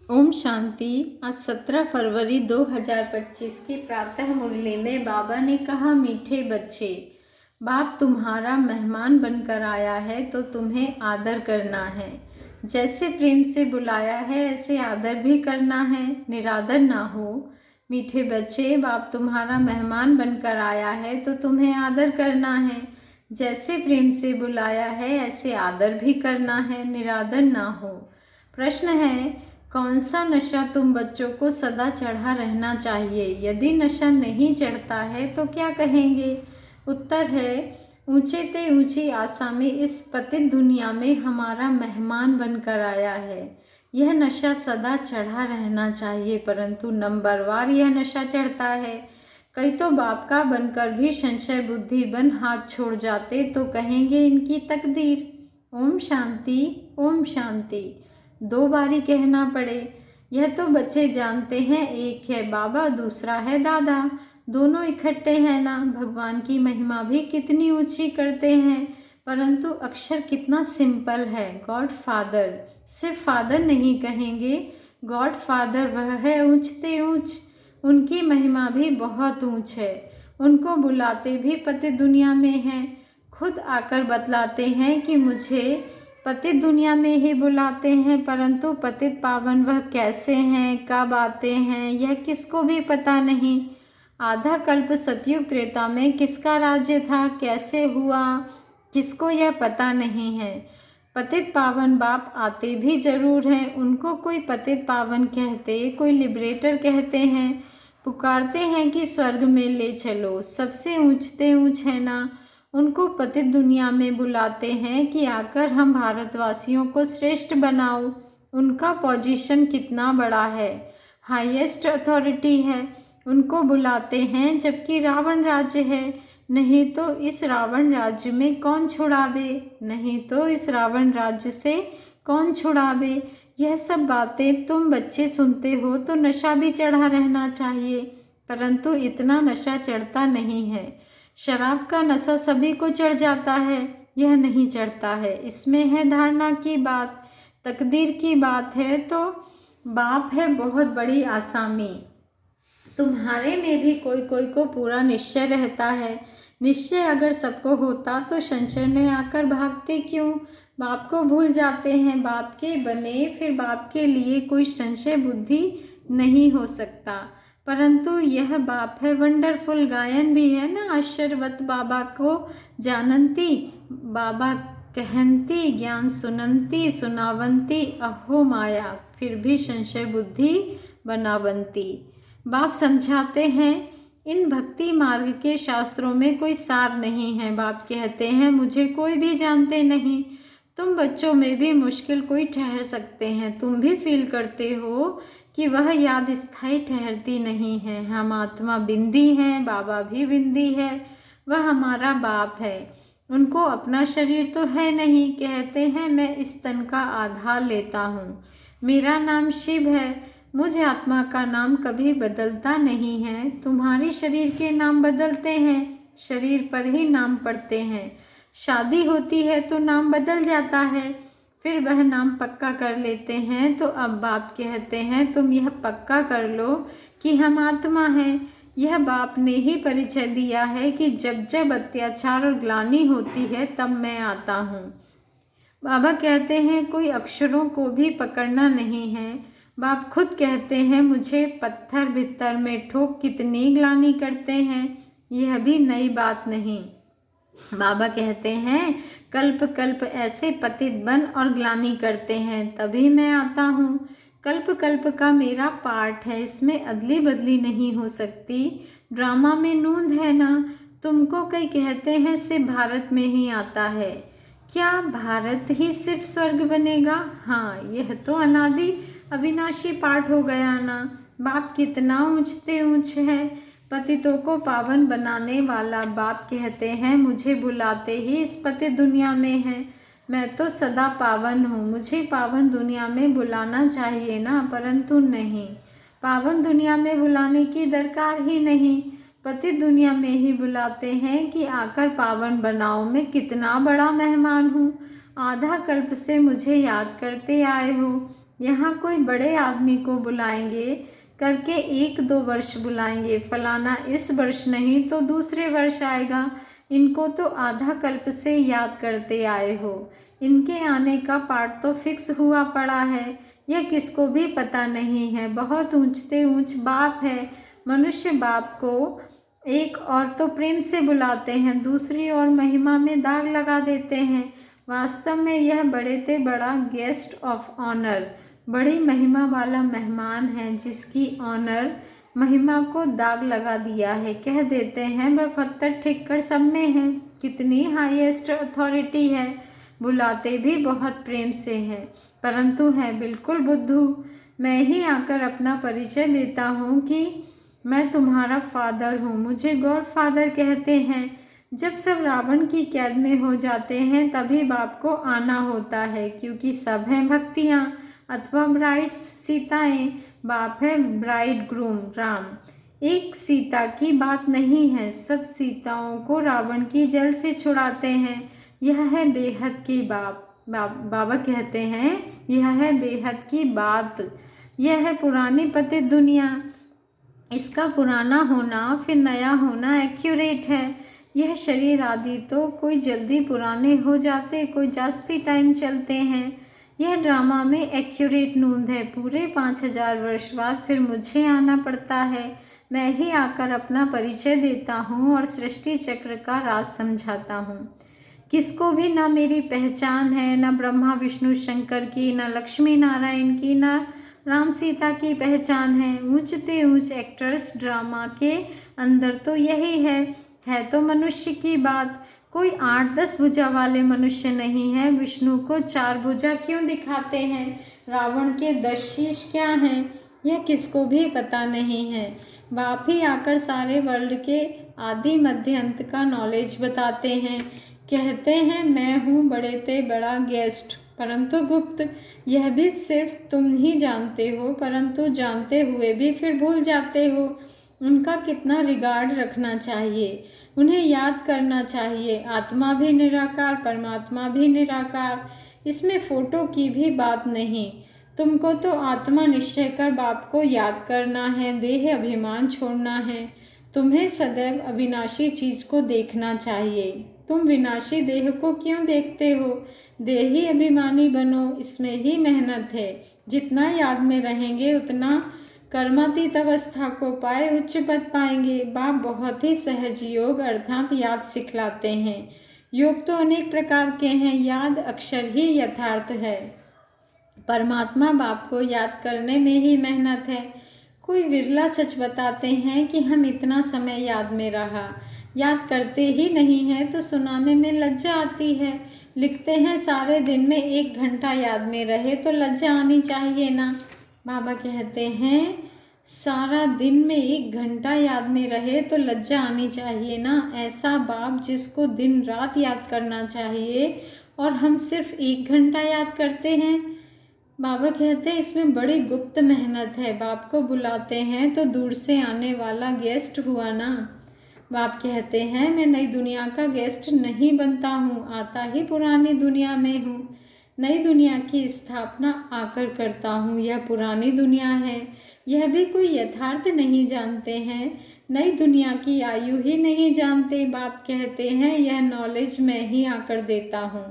ओम शांति। आज 17 फरवरी 2025 की प्रातः मुरली में बाबा ने कहा, मीठे बच्चे, बाप तुम्हारा मेहमान बनकर आया है तो तुम्हें आदर करना है। जैसे प्रेम से बुलाया है ऐसे आदर भी करना है, निरादर ना हो। मीठे बच्चे, बाप तुम्हारा मेहमान बनकर आया है तो तुम्हें आदर करना है। जैसे प्रेम से बुलाया है ऐसे आदर भी करना है, निरादर ना हो। प्रश्न है, कौन सा नशा तुम बच्चों को सदा चढ़ा रहना चाहिए? यदि नशा नहीं चढ़ता है तो क्या कहेंगे? उत्तर है, ऊंचे ते ऊंची आशा में इस पतित दुनिया में हमारा मेहमान बनकर आया है। यह नशा सदा चढ़ा रहना चाहिए, परंतु नंबरवार यह नशा चढ़ता है। कई तो बाप का बनकर भी संशय बुद्धि बन हाथ छोड़ जाते तो कहेंगे इनकी तकदीर। ओम शांति, ओम शांति। 2 बारी कहना पड़े। यह तो बच्चे जानते हैं, एक है बाबा, दूसरा है दादा, दोनों इकट्ठे हैं ना। भगवान की महिमा भी कितनी ऊंची करते हैं, परंतु अक्षर कितना सिंपल है, गॉड फादर। सिर्फ फादर नहीं कहेंगे, गॉड फादर वह है ऊंचते ऊंच। उनकी महिमा भी बहुत ऊंच है। उनको बुलाते भी पतित दुनिया में हैं। खुद आकर बतलाते हैं कि मुझे पतित दुनिया में ही बुलाते हैं, परंतु पतित पावन वह कैसे हैं, कब आते हैं, यह किसको भी पता नहीं। आधा कल्प सतयुग त्रेता में किसका राज्य था, कैसे हुआ, किसको यह पता नहीं है। पतित पावन बाप आते भी जरूर हैं। उनको कोई पतित पावन कहते, कोई लिबरेटर कहते हैं, पुकारते हैं कि स्वर्ग में ले चलो, सबसे ऊंचते ऊंच है ना। उनको पतित दुनिया में बुलाते हैं कि आकर हम भारतवासियों को श्रेष्ठ बनाओ। उनका पोजीशन कितना बड़ा है, हाईएस्ट अथॉरिटी है। उनको बुलाते हैं जबकि रावण राज्य है। नहीं तो इस रावण राज्य में कौन छुड़ावे, नहीं तो इस रावण राज्य से कौन छुड़ावे। यह सब बातें तुम बच्चे सुनते हो तो नशा भी चढ़ा रहना चाहिए, परंतु इतना नशा चढ़ता नहीं है। शराब का नशा सभी को चढ़ जाता है, यह नहीं चढ़ता है। इसमें है धारणा की बात, तकदीर की बात है। तो बाप है बहुत बड़ी आसामी। तुम्हारे में भी कोई कोई को पूरा निश्चय रहता है। निश्चय अगर सबको होता तो संशय में आकर भागते क्यों? बाप को भूल जाते हैं। बाप के बने फिर बाप के लिए कोई संशय बुद्धि नहीं हो सकता। परंतु यह बाप है वंडरफुल। गायन भी है ना, आश्चर्यवत बाबा को जानंती, बाबा कहंती, ज्ञान सुनंती, सुनावंती, अहो माया, फिर भी संशय बुद्धि बनावंती। बाप समझाते हैं, इन भक्ति मार्ग के शास्त्रों में कोई सार नहीं है। बाप कहते हैं, मुझे कोई भी जानते नहीं। तुम बच्चों में भी मुश्किल कोई ठहर सकते हैं। तुम भी फील करते हो कि वह याद स्थायी ठहरती नहीं है। हम आत्मा बिंदी हैं, बाबा भी बिंदी है। वह हमारा बाप है। उनको अपना शरीर तो है नहीं। कहते हैं, मैं इस तन का आधार लेता हूँ, मेरा नाम शिव है। मुझ आत्मा का नाम कभी बदलता नहीं है। तुम्हारी शरीर के नाम बदलते हैं, शरीर पर ही नाम पड़ते हैं। शादी होती है तो नाम बदल जाता है, फिर वह नाम पक्का कर लेते हैं। तो अब बाप कहते हैं, तुम यह पक्का कर लो कि हम आत्मा हैं। यह बाप ने ही परिचय दिया है कि जब जब अत्याचार और ग्लानि होती है तब मैं आता हूँ। बाबा कहते हैं, कोई अक्षरों को भी पकड़ना नहीं है। बाप खुद कहते हैं, मुझे पत्थर भीतर में ठोक कितनी ग्लानि करते हैं। यह भी नई बात नहीं। बाबा कहते हैं, कल्प कल्प ऐसे पतित बन और ग्लानि करते हैं, तभी मैं आता हूँ। कल्प कल्प का मेरा पार्ट है, इसमें अदली बदली नहीं हो सकती। ड्रामा में नूंद है ना। तुमको कई कहते हैं सिर्फ भारत में ही आता है। क्या भारत ही सिर्फ स्वर्ग बनेगा? हाँ, यह तो अनादि अविनाशी पाठ हो गया ना। बाप कितना ऊंचते ऊंच है। पतितों को पावन बनाने वाला बाप कहते हैं, मुझे बुलाते ही इस पतित दुनिया में है। मैं तो सदा पावन हूँ, मुझे पावन दुनिया में बुलाना चाहिए ना, परंतु नहीं। पावन दुनिया में बुलाने की दरकार ही नहीं। पतित दुनिया में ही बुलाते हैं कि आकर पावन बनाओ। मैं कितना बड़ा मेहमान हूँ, आधा कल्प से मुझे याद करते आए हो। यहाँ कोई बड़े आदमी को बुलाएंगे करके 1-2 वर्ष बुलाएंगे, फलाना इस वर्ष नहीं तो दूसरे वर्ष आएगा। इनको तो आधा कल्प से याद करते आए हो। इनके आने का पार्ट तो फिक्स हुआ पड़ा है, यह किसको भी पता नहीं है। बहुत ऊंचते ऊंच बाप है। मनुष्य बाप को एक और तो प्रेम से बुलाते हैं, दूसरी ओर महिमा में दाग लगा देते हैं। वास्तव में यह बड़े से बड़ा गेस्ट ऑफ ऑनर, बड़ी महिमा वाला मेहमान है, जिसकी ऑनर महिमा को दाग लगा दिया है। कह देते हैं वह पत्थर ठीक कर सब में है, कितनी हाईएस्ट अथॉरिटी है। बुलाते भी बहुत प्रेम से हैं, परंतु है बिल्कुल बुद्धू। मैं ही आकर अपना परिचय देता हूँ कि मैं तुम्हारा फादर हूँ, मुझे गॉड फादर कहते हैं। जब सब रावण की कैद में हो जाते हैं तभी बाप को आना होता है, क्योंकि सब हैं भक्तियाँ अथवा ब्राइड्स, सीताएं। बाप है ब्राइड ग्रूम राम। एक सीता की बात नहीं है, सब सीताओं को रावण की जेल से छुड़ाते हैं। यह है बेहद की बाबा कहते हैं यह है बेहद की बात। यह है पुरानी पतित दुनिया। इसका पुराना होना फिर नया होना एक्यूरेट है। यह शरीर आदि तो कोई जल्दी पुराने हो जाते, कोई जास्ती टाइम चलते हैं। यह ड्रामा में एक्यूरेट नूंद है। पूरे 5000 वर्ष बाद फिर मुझे आना पड़ता है। मैं ही आकर अपना परिचय देता हूँ और सृष्टि चक्र का राज समझाता हूँ। किसको भी ना मेरी पहचान है, ना ब्रह्मा विष्णु शंकर की, ना लक्ष्मी नारायण की, ना राम सीता की पहचान है। ऊंचते ऊंच एक्टर्स ड्रामा के अंदर तो यही है तो मनुष्य की बात। कोई 8-10 भुजा वाले मनुष्य नहीं है। विष्णु को 4 भुजा क्यों दिखाते हैं, रावण के 10 शीश क्या हैं, यह किसको भी पता नहीं है। बाप ही आकर सारे वर्ल्ड के आदि मध्य अंत का नॉलेज बताते हैं। कहते हैं मैं हूँ बड़े ते बड़ा गेस्ट, परंतु गुप्त। यह भी सिर्फ तुम ही जानते हो, परंतु जानते हुए भी फिर भूल जाते हो। उनका कितना रिगार्ड रखना चाहिए, उन्हें याद करना चाहिए। आत्मा भी निराकार, परमात्मा भी निराकार, इसमें फोटो की भी बात नहीं। तुमको तो आत्मा निश्चय कर बाप को याद करना है, देह अभिमान छोड़ना है। तुम्हें सदैव अविनाशी चीज को देखना चाहिए। तुम विनाशी देह को क्यों देखते हो? देही अभिमानी बनो, इसमें ही मेहनत है। जितना याद में रहेंगे उतना कर्मातीत अवस्था को पाए उच्च पद पाएंगे। बाप बहुत ही सहज योग अर्थात याद सिखलाते हैं। योग तो अनेक प्रकार के हैं, याद अक्षर ही यथार्थ है। परमात्मा बाप को याद करने में ही मेहनत है। कोई विरला सच बताते हैं कि हम इतना समय याद में रहा। याद करते ही नहीं है तो सुनाने में लज्जा आती है। लिखते हैं सारे दिन में 1 घंटा याद में रहे तो लज्जा आनी चाहिए ना। बाबा कहते हैं सारा दिन में 1 घंटा याद में रहे तो लज्जा आनी चाहिए ना। ऐसा बाप जिसको दिन रात याद करना चाहिए और हम सिर्फ 1 घंटा याद करते हैं। बाबा कहते हैं इसमें बड़ी गुप्त मेहनत है। बाप को बुलाते हैं तो दूर से आने वाला गेस्ट हुआ ना। बाप कहते हैं मैं नई दुनिया का गेस्ट नहीं बनता हूँ, आता ही पुरानी दुनिया में हूँ। नई दुनिया की स्थापना आकर करता हूँ। यह पुरानी दुनिया है, यह भी कोई यथार्थ नहीं जानते हैं। नई दुनिया की आयु ही नहीं जानते। बाप कहते हैं यह नॉलेज मैं ही आकर देता हूँ।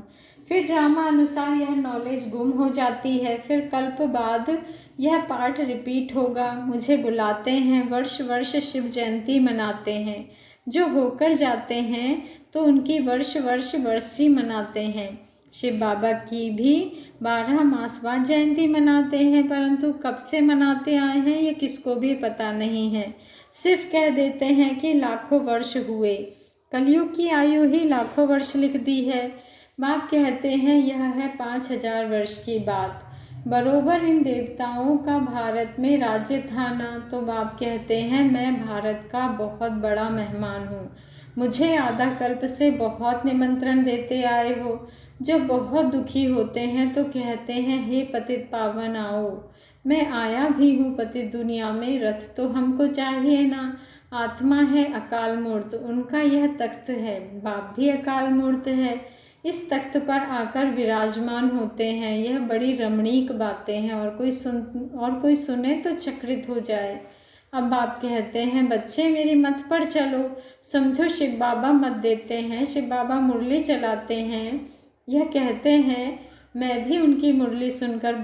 फिर ड्रामा अनुसार यह नॉलेज गुम हो जाती है। फिर कल्प बाद यह पार्ट रिपीट होगा। मुझे बुलाते हैं, वर्ष वर्ष शिव जयंती मनाते हैं। जो होकर जाते हैं तो उनकी वर्ष वर्ष वर्षी मनाते हैं। शिव बाबा की भी 12 मास बाद जयंती मनाते हैं, परंतु कब से मनाते आए हैं ये किसको भी पता नहीं है। सिर्फ कह देते हैं कि लाखों वर्ष हुए। कलयुग की आयु ही लाखों वर्ष लिख दी है। बाप कहते हैं यह है 5000 वर्ष की बात। बरोबर इन देवताओं का भारत में राज्य था ना। तो बाप कहते हैं मैं भारत का बहुत बड़ा मेहमान हूँ। मुझे आधा कल्प से बहुत निमंत्रण देते आए हो। जब बहुत दुखी होते हैं तो कहते हैं हे पतित पावन आओ। मैं आया भी हूँ पतित दुनिया में, रथ तो हमको चाहिए ना। आत्मा है अकाल मूर्त, उनका यह तख्त है। बाप भी अकाल मूर्त है। इस तख्त पर आकर विराजमान होते हैं। यह बड़ी रमणीक बातें हैं और कोई सुने तो चकित हो जाए। अब बाप कहते हैं, बच्चे मेरी मत पर चलो। समझो शिव बाबा मत देते हैं। शिव बाबा मुरली चलाते हैं। यह कहते हैं मैं भी उनकी मुरली सुनकर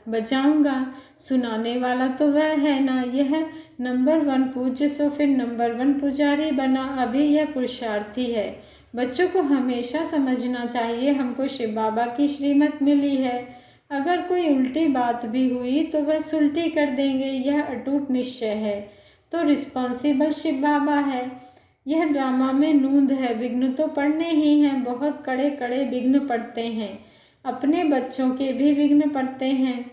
बजाऊंगा। सुनाने वाला तो वह है ना। यह नंबर 1 पूज्य सो फिर नंबर 1 पुजारी बना। अभी यह पुरुषार्थी है। बच्चों को हमेशा समझना चाहिए हमको शिव बाबा की श्रीमत मिली है। अगर कोई उल्टी बात भी हुई तो वह सुलटी कर देंगे, यह अटूट निश्चय है। तो रिस्पॉन्सिबल शिव बाबा है। यह ड्रामा में नूंद है। विघ्न तो पड़ने ही हैं, बहुत कड़े कड़े विघ्न पड़ते हैं। अपने बच्चों के भी विघ्न पड़ते हैं।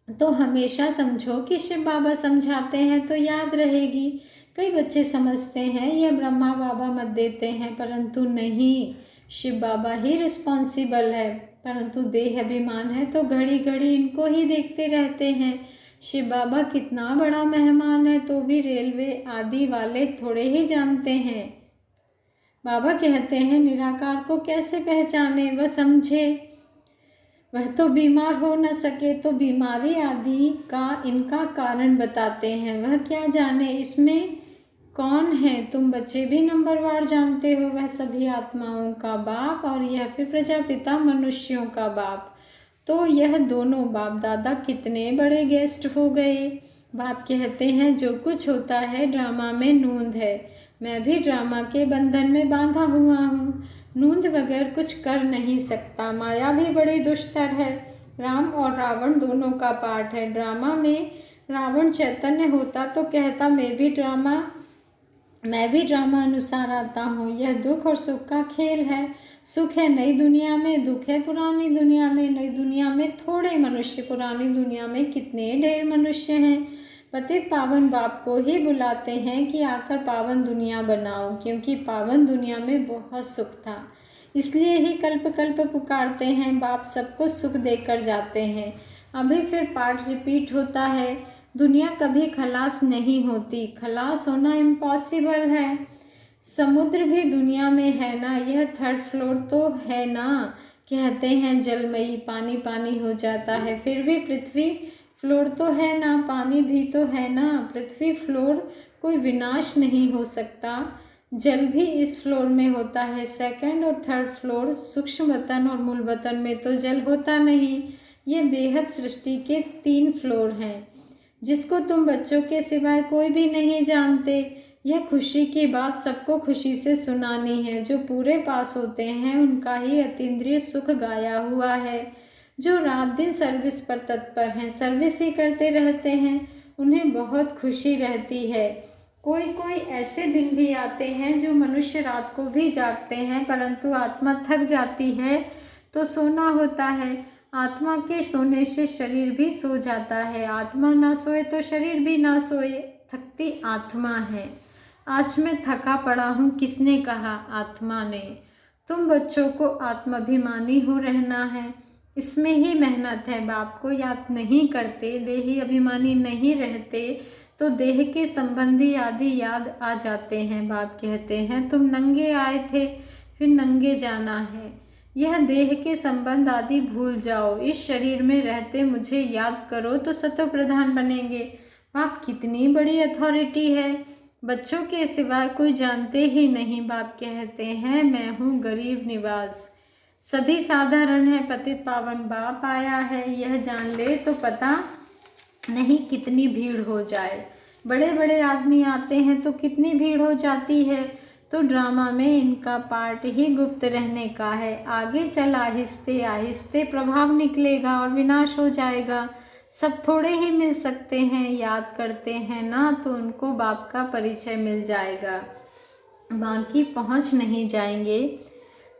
तो हमेशा समझो कि शिव बाबा समझाते हैं तो याद रहेगी। कई बच्चे समझते हैं यह ब्रह्मा बाबा मत देते हैं, परंतु नहीं, शिव बाबा ही रिस्पॉन्सिबल है। परंतु देह अभिमान है तो घड़ी घड़ी इनको ही देखते रहते हैं। शिव बाबा कितना बड़ा मेहमान है तो भी रेलवे आदि वाले थोड़े ही जानते हैं। बाबा कहते हैं निराकार को कैसे पहचाने, वह समझे। वह तो बीमार हो न सके तो बीमारी आदि का इनका कारण बताते हैं। वह क्या जाने इसमें कौन है। तुम बच्चे भी नंबरवार जानते हो। वह सभी आत्माओं का बाप और यह फिर प्रजापिता मनुष्यों का बाप। तो यह दोनों बाप दादा कितने बड़े गेस्ट हो गए। बाप कहते हैं जो कुछ होता है ड्रामा में नूंद है। मैं भी ड्रामा के बंधन में बांधा हुआ हूँ। नूंद बगैर कुछ कर नहीं सकता। माया भी बड़ी दुष्टर है। राम और रावण दोनों का पाठ है। ड्रामा में रावण चैतन्य होता तो कहता मैं भी ड्रामा अनुसार आता हूँ। यह दुख और सुख का खेल है। सुख है नई दुनिया में, दुख है पुरानी दुनिया में। नई दुनिया में थोड़े मनुष्य, पुरानी दुनिया में कितने ढेर मनुष्य हैं। पतित पावन बाप को ही बुलाते हैं कि आकर पावन दुनिया बनाओ, क्योंकि पावन दुनिया में बहुत सुख था। इसलिए ही कल्प कल्प पुकारते हैं। बाप सबको सुख देकर जाते हैं। अभी फिर पार्ट रिपीट होता है। दुनिया कभी खलास नहीं होती। खलास होना इम्पॉसिबल है। समुद्र भी दुनिया में है ना। यह 3rd फ्लोर तो है ना। कहते हैं जलमयी पानी पानी हो जाता है। फिर भी पृथ्वी फ्लोर तो है ना। पानी भी तो है ना। पृथ्वी फ्लोर कोई विनाश नहीं हो सकता। जल भी इस फ्लोर में होता है। 2nd और 3rd फ्लोर सूक्ष्म वतन और मूल वतन में तो जल होता नहीं। ये बेहद सृष्टि के 3 फ्लोर हैं, जिसको तुम बच्चों के सिवाय कोई भी नहीं जानते। यह खुशी की बात सबको खुशी से सुनानी है। जो पूरे पास होते हैं उनका ही अतीन्द्रिय सुख गाया हुआ है। जो रात दिन सर्विस पर तत्पर हैं, सर्विस ही करते रहते हैं, उन्हें बहुत खुशी रहती है। कोई कोई ऐसे दिन भी आते हैं जो मनुष्य रात को भी जागते हैं, परंतु आत्मा थक जाती है तो सोना होता है। आत्मा के सोने से शरीर भी सो जाता है। आत्मा ना सोए तो शरीर भी ना सोए। थकती आत्मा है। आज मैं थका पड़ा हूँ, किसने कहा? आत्मा ने। तुम बच्चों को आत्माभिमानी हो रहना है, इसमें ही मेहनत है। बाप को याद नहीं करते, देही अभिमानी नहीं रहते तो देह के संबंधी आदि याद आ जाते हैं। बाप कहते हैं तुम नंगे आए थे, फिर नंगे जाना है। यह देह के संबंध आदि भूल जाओ। इस शरीर में रहते मुझे याद करो तो सतो प्रधान बनेंगे। बाप कितनी बड़ी अथॉरिटी है। बच्चों के सिवाय कोई जानते ही नहीं। बाप कहते हैं मैं हूँ गरीब निवास, सभी साधारण है। पतित पावन बाप आया है, यह जान ले तो पता नहीं कितनी भीड़ हो जाए। बड़े बड़े आदमी आते हैं तो कितनी भीड़ हो जाती है। तो ड्रामा में इनका पार्ट ही गुप्त रहने का है। आगे चल आहिस्ते आहिस्ते प्रभाव निकलेगा और विनाश हो जाएगा। सब थोड़े ही मिल सकते हैं। याद करते हैं ना तो उनको बाप का परिचय मिल जाएगा, बाकी पहुंच नहीं जाएंगे।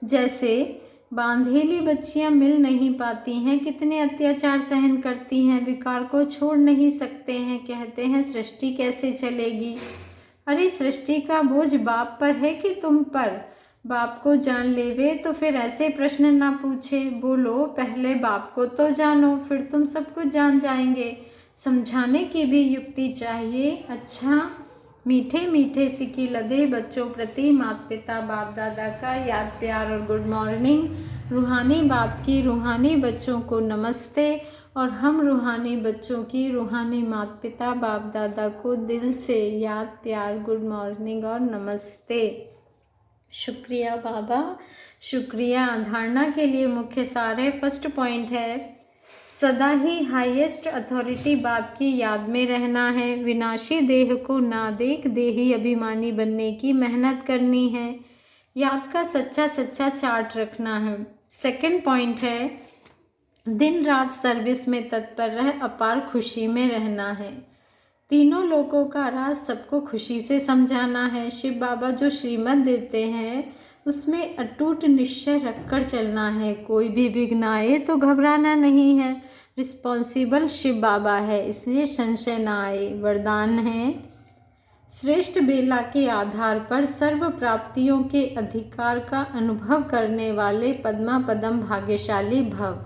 जैसे बांधेली बच्चियां मिल नहीं पाती हैं, कितने अत्याचार सहन करती हैं, विकार को छोड़ नहीं सकते हैं। कहते हैं सृष्टि कैसे चलेगी। अरे सृष्टि का बोझ बाप पर है कि तुम पर? बाप को जान लेवे तो फिर ऐसे प्रश्न ना पूछे। बोलो पहले बाप को तो जानो, फिर तुम सब कुछ जान जाएंगे। समझाने की भी युक्ति चाहिए। अच्छा मीठे मीठे सिकी लदे बच्चों प्रति माता पिता बाप दादा का याद प्यार और गुड मॉर्निंग। रूहानी बाप की रूहानी बच्चों को नमस्ते और हम रूहानी बच्चों की रूहानी माता पिता बाप दादा को दिल से याद प्यार गुड मॉर्निंग और नमस्ते। शुक्रिया बाबा, शुक्रिया। धारणा के लिए मुख्य सार है। फर्स्ट पॉइंट है, सदा ही हाईएस्ट अथॉरिटी बाप की याद में रहना है। विनाशी देह को ना देख देही अभिमानी बनने की मेहनत करनी है। याद का सच्चा सच्चा चार्ट रखना है। सेकंड पॉइंट है, दिन रात सर्विस में तत्पर रह अपार खुशी में रहना है। तीनों लोगों का राज सबको खुशी से समझाना है। शिव बाबा जो श्रीमत देते हैं उसमें अटूट निश्चय रखकर चलना है। कोई भी विघ्न आए तो घबराना नहीं है। रिस्पॉन्सिबल शिव बाबा है, इसलिए संशय ना आए। वरदान है, श्रेष्ठ बेला के आधार पर सर्व प्राप्तियों के अधिकार का अनुभव करने वाले पद्मा पदम भाग्यशाली भव।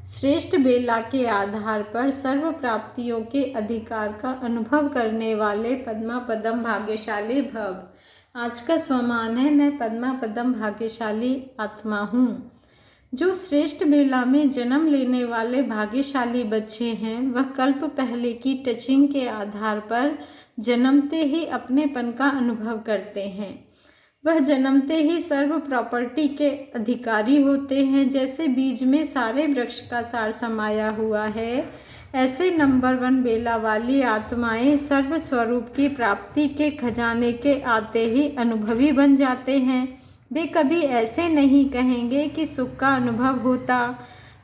श्रेष्ठ बेला के आधार पर सर्व प्राप्तियों के अधिकार का अनुभव करने वाले पद्मा पदम भाग्यशाली भव। आज का स्वमान है, मैं पद्मा पदम भाग्यशाली आत्मा हूँ। जो श्रेष्ठ बेला में जन्म लेने वाले भाग्यशाली बच्चे हैं वह कल्प पहले की टचिंग के आधार पर जन्मते ही अपनेपन का अनुभव करते हैं। वह जन्मते ही सर्व प्रॉपर्टी के अधिकारी होते हैं। जैसे बीज में सारे वृक्ष का सार समाया हुआ है, ऐसे नंबर 1 बेला वाली आत्माएं सर्व स्वरूप की प्राप्ति के खजाने के आते ही अनुभवी बन जाते हैं। वे कभी ऐसे नहीं कहेंगे कि सुख का अनुभव होता,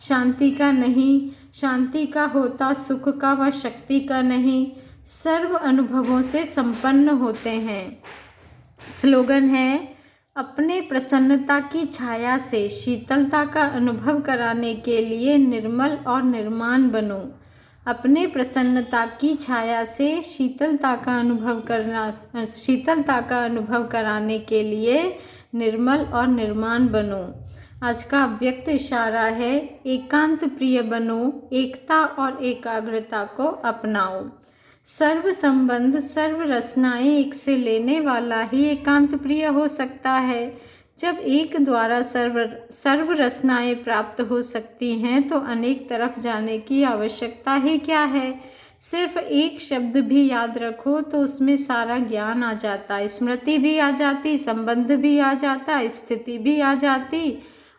शांति का नहीं, शांति का होता, सुख का व शक्ति का नहीं। सर्व अनुभवों से संपन्न होते हैं। स्लोगन है, अपने प्रसन्नता की छाया से शीतलता का अनुभव कराने के लिए निर्मल और निर्माण बनो। अपने प्रसन्नता की छाया से शीतलता का अनुभव कराने के लिए निर्मल और निर्माण बनो। आज का अव्यक्त इशारा है, एकांत प्रिय बनो, एकता और एकाग्रता को अपनाओ। सर्व संबंध सर्व रचनाएं एक से लेने वाला ही एकांत प्रिय हो सकता है। जब एक द्वारा सर्व रचनाएं प्राप्त हो सकती हैं तो अनेक तरफ जाने की आवश्यकता ही क्या है। सिर्फ एक शब्द भी याद रखो तो उसमें सारा ज्ञान आ जाता, स्मृति भी आ जाती, संबंध भी आ जाता, स्थिति भी आ जाती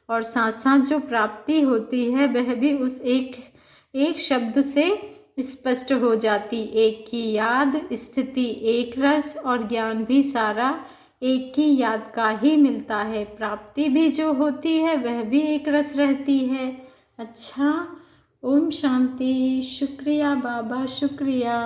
और साथ साथ जो प्राप्ति होती है वह भी उस एक शब्द से स्पष्ट हो जाती। एक की याद, स्थिति एक रस और ज्ञान भी सारा एक की याद का ही मिलता है। प्राप्ति भी जो होती है वह भी एक रस रहती है। अच्छा, ओम शांति। शुक्रिया बाबा, शुक्रिया।